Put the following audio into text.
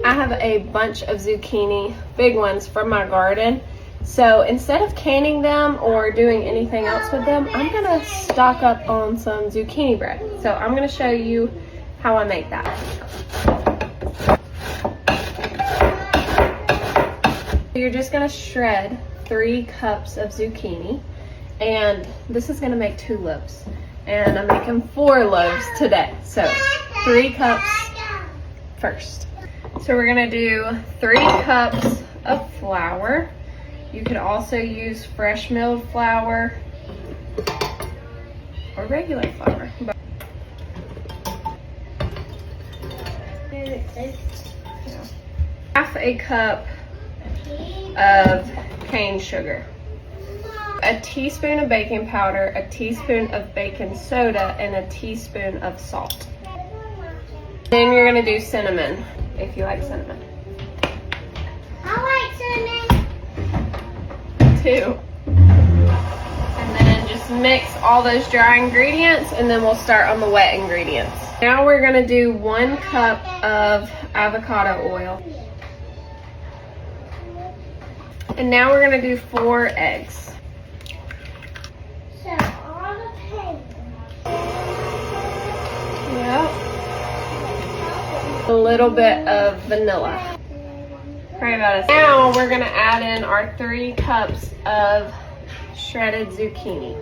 I have a bunch of zucchini, big ones from my garden. So instead of canning them or doing anything else with them, I'm gonna stock up on some zucchini bread. So I'm gonna show you how I make that. You're just gonna shred 3 cups of zucchini, and this is gonna make 2 loaves. And I'm making 4 loaves today. So 3 cups first. So we're gonna do 3 cups of flour. You could also use fresh milled flour or regular flour. Half a cup of cane sugar, a teaspoon of baking powder, a teaspoon of baking soda, and a teaspoon of salt. Then you're gonna do cinnamon, if you like cinnamon. I like cinnamon. 2. And then just mix all those dry ingredients, and then we'll start on the wet ingredients. Now we're gonna do 1 cup of avocado oil. And now we're gonna do 4 eggs. So all the paper. Yep. A little bit of vanilla. Pray about it. Now we're gonna add in our 3 cups of shredded zucchini.